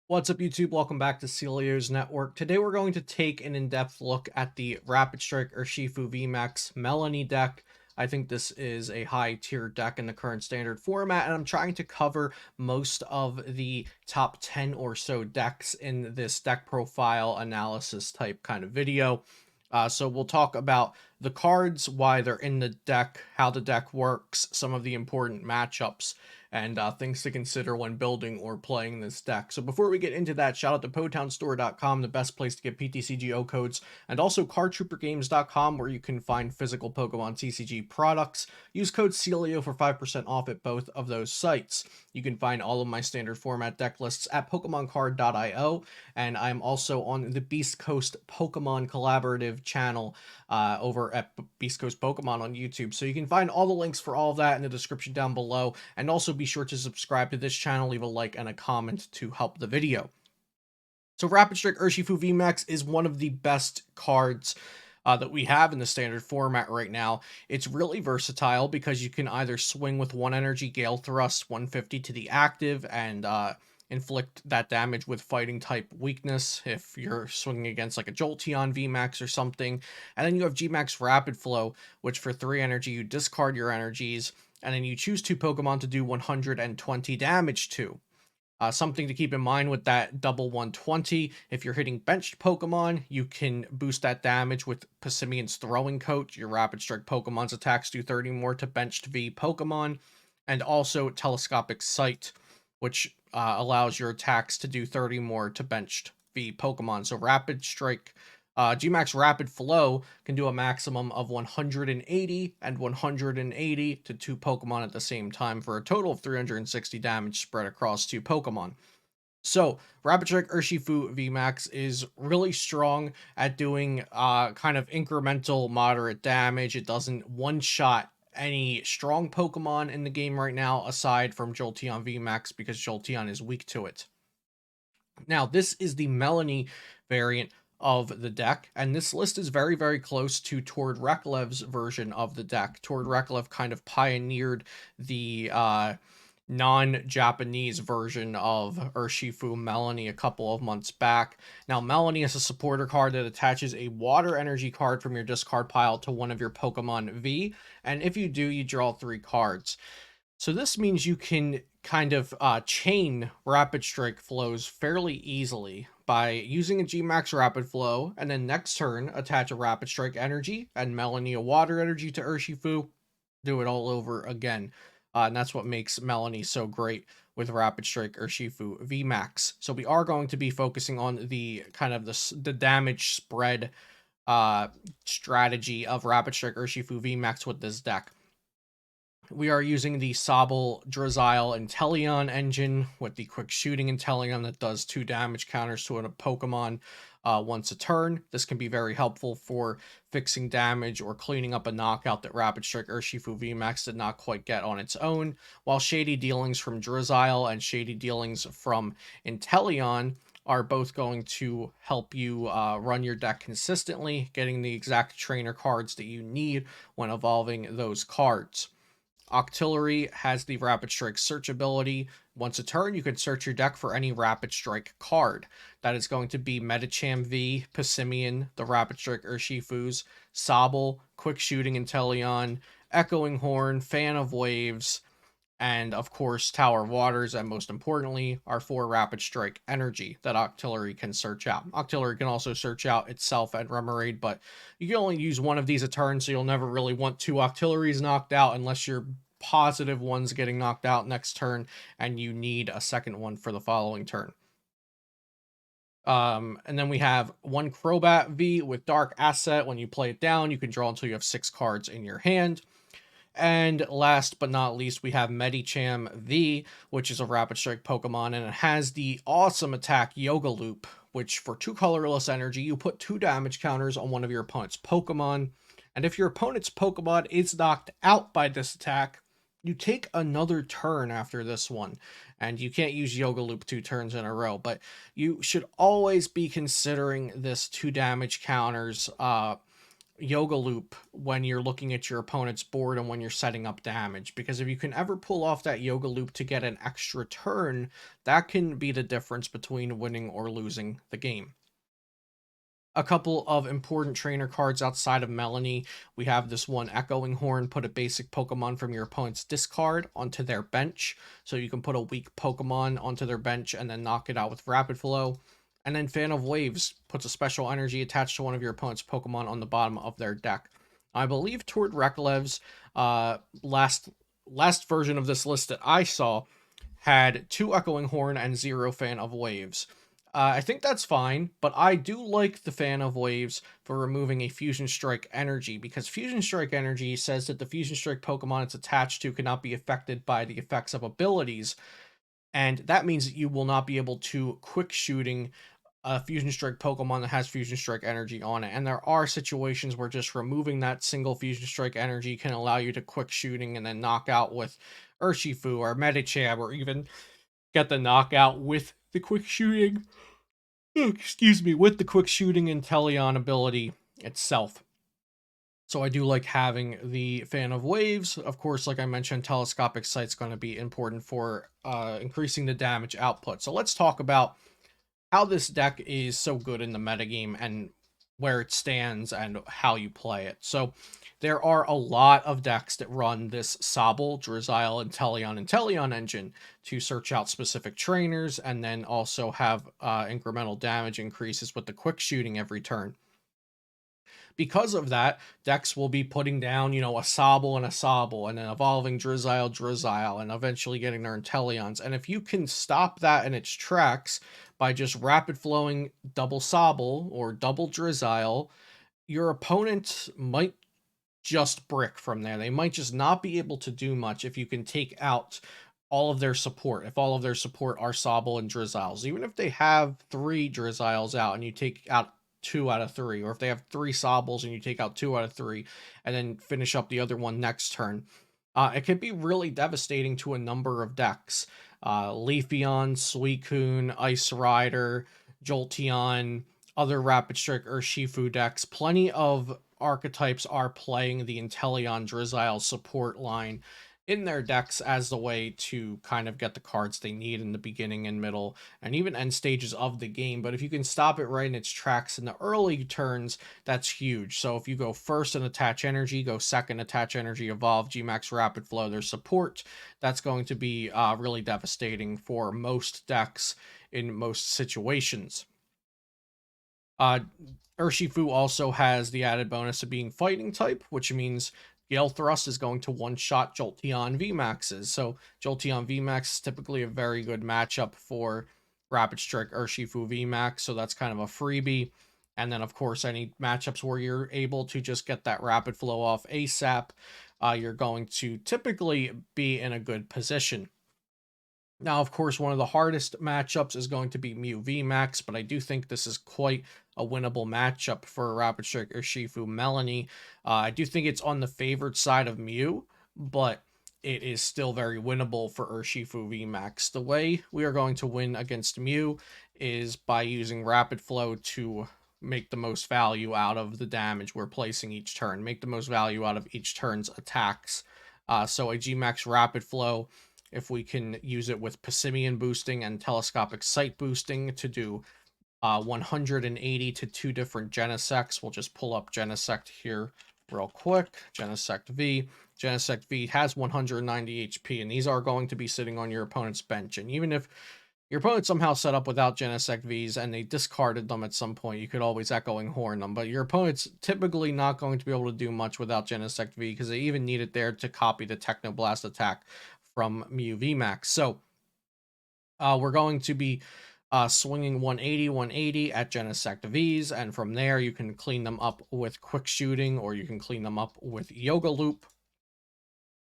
What's up, YouTube? Welcome back to Celio's Network. Today we're going to take an in-depth look at the Rapid Strike Urshifu VMAX Melony deck. I think this is a high-tier deck in the current standard format, and I'm trying to cover most of the top 10 or so decks in this deck profile analysis type kind of video. So we'll talk about the cards, why they're in the deck, how the deck works, some of the important matchups, and things to consider when building or playing this deck. So before we get into that, shout out to PotownStore.com, the best place to get PTCGO codes, and also CardTrooperGames.com, where you can find physical Pokemon TCG products. Use code CELIO for 5% off at both of those sites. You can find all of my standard format deck lists at PokemonCard.io, and I'm also on the Beast Coast Pokemon Collaborative channel over at Beast Coast Pokemon on YouTube. So you can find all the links for all of that in the description down below, and also be sure to subscribe to this channel, leave a like and a comment to help the video. So Rapid Strike Urshifu VMAX is one of the best cards that we have in the standard format right now. It's really versatile because you can either swing with 1 energy Gale Thrust 150 to the active and inflict that damage with fighting type weakness if you're swinging against like a Jolteon VMAX or something. And then you have Gmax Rapid Flow, which for 3 energy you discard your energies, and then you choose 2 Pokemon to do 120 damage to. Something to keep in mind with that double 120, if you're hitting benched Pokemon, you can boost that damage with Passimian's Throwing Coat. Your Rapid Strike Pokemon's attacks do 30 more to benched V Pokemon, and also Telescopic Sight, which allows your attacks to do 30 more to benched V Pokemon. So Rapid Strike Gmax Rapid Flow can do a maximum of 180 and 180 to 2 Pokemon at the same time for a total of 360 damage spread across 2 Pokemon. So, Rapid Strike Urshifu VMAX is really strong at doing kind of incremental moderate damage. It doesn't one-shot any strong Pokemon in the game right now, aside from Jolteon VMAX, because Jolteon is weak to it. Now, this is the Melony variant of the deck, and this list is very, very close to Tord Reklev's version of the deck. Tord Reklev kind of pioneered the non-Japanese version of Urshifu Melony a couple of months back. Now, Melony is a supporter card that attaches a water energy card from your discard pile to one of your Pokemon V, and if you do, you draw 3 cards. So this means you can kind of chain Rapid Strike flows fairly easily by using a Gmax Rapid Flow, and then next turn attach a Rapid Strike energy and Melony a water energy to Urshifu. Do it all over again. And that's what makes Melony so great with Rapid Strike Urshifu VMAX. So we are going to be focusing on the kind of the damage spread strategy of Rapid Strike Urshifu VMAX with this deck. We are using the Sobble, Drizzile, Inteleon engine with the quick shooting Inteleon that does 2 damage counters to a Pokemon once a turn. This can be very helpful for fixing damage or cleaning up a knockout that Rapid Strike Urshifu VMAX did not quite get on its own, while Shady Dealings from Drizzile and Shady Dealings from Inteleon are both going to help you run your deck consistently, getting the exact trainer cards that you need when evolving those cards. Octillery has the Rapid Strike search ability. Once a turn, you can search your deck for any Rapid Strike card. That is going to be Medicham V, Passimian, the Rapid Strike Urshifus, Sobble, Quick Shooting Inteleon, Echoing Horn, Fan of Waves, and of course Tower of Waters, and most importantly, our 4 Rapid Strike energy that Octillery can search out. Octillery can also search out itself and Remoraid, but you can only use one of these a turn, so you'll never really want 2 Octilleries knocked out unless you're positive one's getting knocked out next turn and you need a second one for the following turn. And then we have 1 Crobat V with Dark Asset. When you play it down, you can draw until you have 6 cards in your hand. And last but not least, we have Medicham V, which is a Rapid Strike Pokemon, and it has the awesome attack Yoga Loop, which for 2 colorless energy, you put 2 damage counters on one of your opponent's Pokemon. And if your opponent's Pokemon is knocked out by this attack, you take another turn after this one. And you can't use Yoga Loop 2 turns in a row, but you should always be considering this 2 damage counters Yoga Loop when you're looking at your opponent's board and when you're setting up damage, because if you can ever pull off that Yoga Loop to get an extra turn, that can be the difference between winning or losing the game. A couple of important trainer cards outside of Melony. We have this one Echoing Horn. Put a basic Pokemon from your opponent's discard onto their bench. So you can put a weak Pokemon onto their bench and then knock it out with Rapid Flow. And then Fan of Waves puts a special energy attached to one of your opponent's Pokemon on the bottom of their deck. I believe Toward Reklev's last version of this list that I saw had 2 Echoing Horn and 0 Fan of Waves. I think that's fine, but I do like the Fan of Waves for removing a Fusion Strike energy, because Fusion Strike energy says that the Fusion Strike Pokemon it's attached to cannot be affected by the effects of abilities, and that means that you will not be able to quick shooting a Fusion Strike Pokemon that has Fusion Strike energy on it. And there are situations where just removing that single Fusion Strike energy can allow you to quick shooting and then knock out with Urshifu or Medicham, or even get the knockout with the quick shooting. Excuse me, with the quick shooting Inteleon ability itself. So I do like having the Fan of Waves. Of course, like I mentioned, Telescopic Sight's going to be important for increasing the damage output. So let's talk about how this deck is so good in the metagame and where it stands and how you play it. So there are a lot of decks that run this Sobble, Drizzile, and Teleon engine to search out specific trainers and then also have incremental damage increases with the quick shooting every turn. Because of that, decks will be putting down, a Sobble and a Sobble, and then evolving Drizzile, and eventually getting their Inteleons. And if you can stop that in its tracks by just rapid flowing double Sobble or double Drizzile, your opponent might just brick from there. They might just not be able to do much if you can take out all of their support. If all of their support are Sobble and Drizziles, even if they have 3 Drizziles out and you take out 2 out of 3, or if they have 3 Sobbles and you take out 2 out of 3, and then finish up the other one next turn, it can be really devastating to a number of decks. Leafeon, Suicune, Ice Rider, Jolteon, other Rapid Strike Urshifu decks. Plenty of archetypes are playing the Inteleon Drizzile support line in their decks as the way to kind of get the cards they need in the beginning and middle and even end stages of the game. But if you can stop it right in its tracks in the early turns, that's huge. So if you go first and attach energy, go second, attach energy, evolve, Gmax Rapid Flow, their support, that's going to be really devastating for most decks in most situations. Uh, Urshifu also has the added bonus of being fighting type, which means Gale Thrust is going to one-shot Jolteon VMAXs. So Jolteon VMAX is typically a very good matchup for Rapid Strike Urshifu VMAX, so that's kind of a freebie. And then, of course, any matchups where you're able to just get that rapid flow off ASAP, you're going to typically be in a good position. Now, of course, one of the hardest matchups is going to be Mew VMAX, but I do think this is quite a winnable matchup for Rapid Strike Urshifu Melony. I do think it's on the favored side of Mew, but it is still very winnable for Urshifu VMAX. The way we are going to win against Mew is by using Rapid Flow to make the most value out of the damage we're placing each turn, make the most value out of each turn's attacks. So a Gmax Rapid Flow, if we can use it with Passimian boosting and Telescopic Sight boosting to do 180 to 2 different Genesects. We'll just pull up Genesect here real quick. Genesect V. Genesect V has 190 HP, and these are going to be sitting on your opponent's bench. And even if your opponent somehow set up without Genesect Vs and they discarded them at some point, you could always Echoing Horn them. But your opponent's typically not going to be able to do much without Genesect V, because they even need it there to copy the Technoblast attack from Mew VMAX. So we're going to be swinging 180 at Genesect Vs, and from there you can clean them up with Quick Shooting, or you can clean them up with Yoga Loop.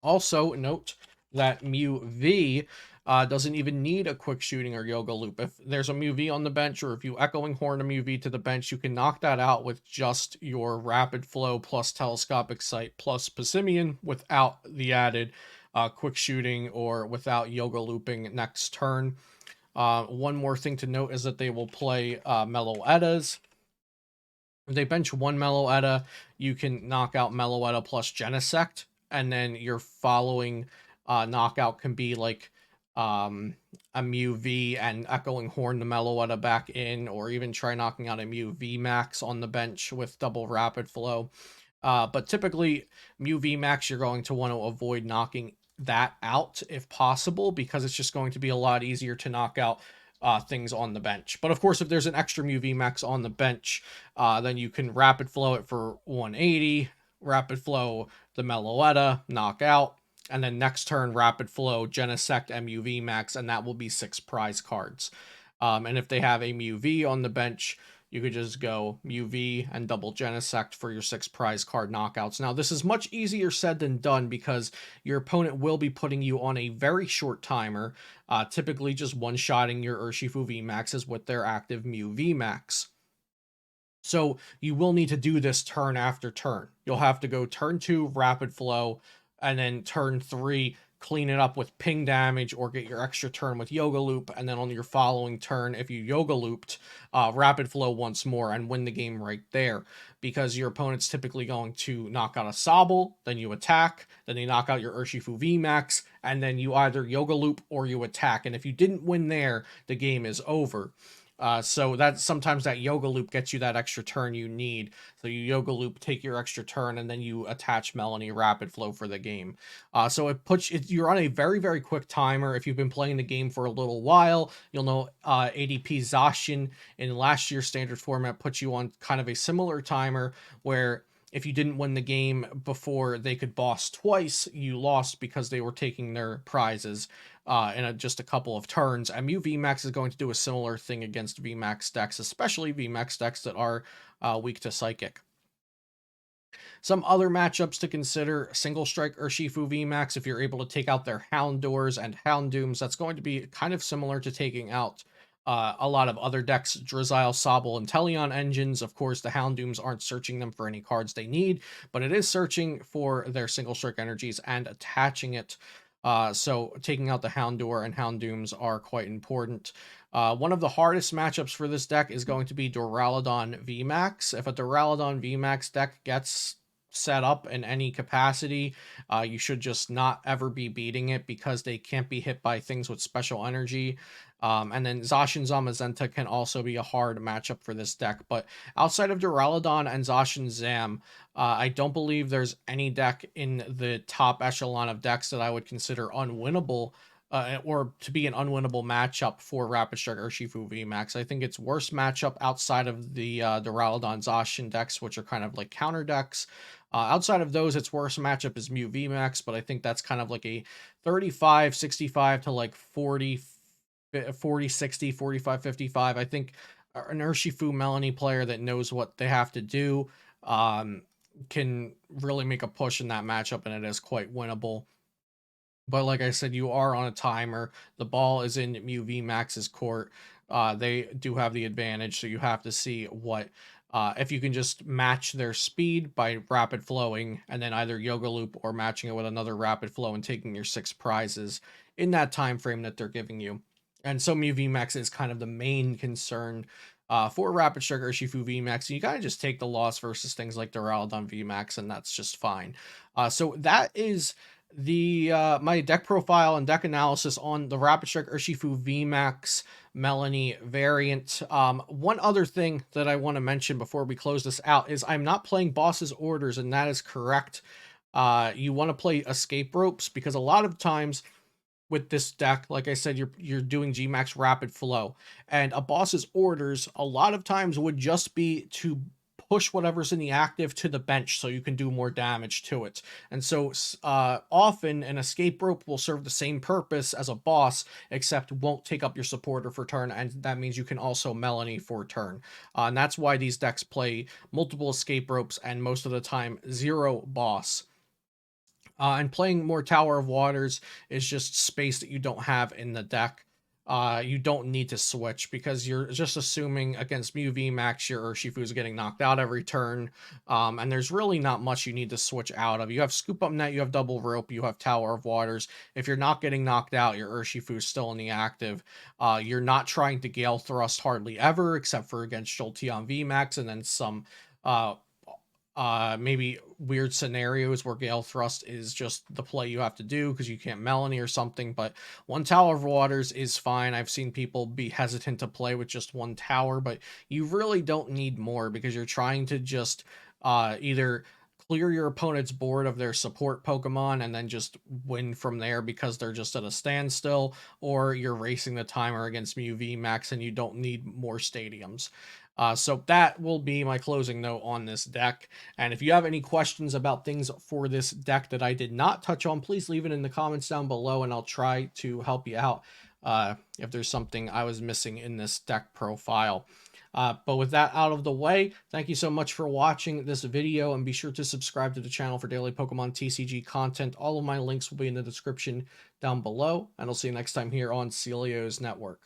Also, note that Mew V doesn't even need a Quick Shooting or Yoga Loop. If there's a Mew V on the bench, or if you Echoing Horn a Mew V to the bench, you can knock that out with just your Rapid Flow plus Telescopic Sight plus Passimian without the added Quick Shooting or without Yoga Looping next turn. One more thing to note is that they will play Meloetas. If they bench one Meloetta, you can knock out Meloetta plus Genesect, and then your following knockout can be like um, a Mew V and Echoing Horn the Meloetta back in, or even try knocking out a Mew VMAX on the bench with double Rapid Flow. But typically, Mew VMAX, you're going to want to avoid knocking that out if possible, because it's just going to be a lot easier to knock out things on the bench. But of course, if there's an extra Mew VMAX on the bench, then you can Rapid Flow it for 180, Rapid Flow the Meloetta, knock out, and then next turn Rapid Flow Genesect MU VMAX, and that will be 6 prize cards. And if they have a Mew V on the bench, you could just go UV and double Genesect for your 6 prize card knockouts. Now, this is much easier said than done because your opponent will be putting you on a very short timer, typically just one-shotting your Urshifu VMAXs with their active Mew VMAX. So you will need to do this turn after turn. You'll have to go turn 2, Rapid Flow, and then turn 3, clean it up with ping damage or get your extra turn with Yoga Loop, and then on your following turn, if you Yoga Looped, Rapid Flow once more and win the game right there. Because your opponent's typically going to knock out a Sobble, then you attack, then they knock out your Urshifu VMAX, and then you either Yoga Loop or you attack. And if you didn't win there, the game is over. So that sometimes that Yoga Loop gets you that extra turn you need. So you Yoga Loop, take your extra turn, and then you attach Melony Rapid Flow for the game. So it puts you're on a very, very quick timer. If you've been playing the game for a little while, you'll know ADP Zacian in last year's standard format puts you on kind of a similar timer where if you didn't win the game before they could boss twice, you lost because they were taking their prizes in just a couple of turns. MU VMAX is going to do a similar thing against VMAX decks, especially VMAX decks that are weak to Psychic. Some other matchups to consider: Single Strike Urshifu VMAX. If you're able to take out their Houndours and Houndooms, that's going to be kind of similar to taking out a lot of other decks, Drizzile, Sobble, and Teleon engines. Of course, the Houndooms aren't searching them for any cards they need, but it is searching for their Single Strike energies and attaching it. So taking out the Houndour and Houndooms are quite important. One of the hardest matchups for this deck is going to be Duraludon VMAX. If a Duraludon VMAX deck gets set up in any capacity, you should just not ever be beating it because they can't be hit by things with special energy. And then Zacian Zamazenta can also be a hard matchup for this deck. But outside of Duraludon and Zacian Zam, I don't believe there's any deck in the top echelon of decks that I would consider unwinnable. Or to be an unwinnable matchup for Rapid Strike Urshifu VMAX. I think its worst matchup outside of the Duraludon Zacian decks, which are kind of like counter decks. Outside of those, its worst matchup is Mew VMAX, but I think that's kind of like a 35-65 to like 40-60, 45-55. I think an Urshifu Melony player that knows what they have to do can really make a push in that matchup, and it is quite winnable. But like I said, you are on a timer. The ball is in Mew VMAX's court. They do have the advantage, so you have to see what if you can just match their speed by rapid flowing and then either Yoga Loop or matching it with another rapid flow and taking your 6 prizes in that time frame that they're giving you. And so Mew VMAX is kind of the main concern for Rapid Strike Urshifu VMAX. And you gotta just take the loss versus things like Duraludon VMAX, and that's just fine. So that is the my deck profile and deck analysis on the Rapid Strike Urshifu VMAX Melony variant. One other thing that I want to mention before we close this out is I'm not playing Boss's Orders, and that is correct. You want to play Escape Ropes because a lot of times with this deck, like I said, you're doing Gmax Rapid Flow, and a Boss's Orders a lot of times would just be to push whatever's in the active to the bench so you can do more damage to it. And so often an Escape Rope will serve the same purpose as a boss, except won't take up your supporter for turn, and that means you can also Melony for turn. And that's why these decks play multiple Escape Ropes and most of the time 0 boss. And playing more Tower of Waters is just space that you don't have in the deck. You don't need to switch because you're just assuming against Mew VMAX your Urshifu is getting knocked out every turn. And there's really not much you need to switch out of. You have Scoop Up Net, you have Double Rope, you have Tower of Waters. If you're not getting knocked out, your Urshifu is still in the active. You're not trying to Gale Thrust hardly ever, except for against Jolteon VMAX and then some uh, maybe weird scenarios where Gale Thrust is just the play you have to do because you can't Melony or something. But one Tower of Waters is fine. I've seen people be hesitant to play with just one tower, but you really don't need more because you're trying to just either clear your opponent's board of their support Pokemon and then just win from there because they're just at a standstill, or you're racing the timer against Mew VMAX and you don't need more stadiums. So that will be my closing note on this deck. And if you have any questions about things for this deck that I did not touch on, please leave it in the comments down below and I'll try to help you out if there's something I was missing in this deck profile. But with that out of the way, thank you so much for watching this video, and be sure to subscribe to the channel for daily Pokemon TCG content. All of my links will be in the description down below, and I'll see you next time here on Celio's Network.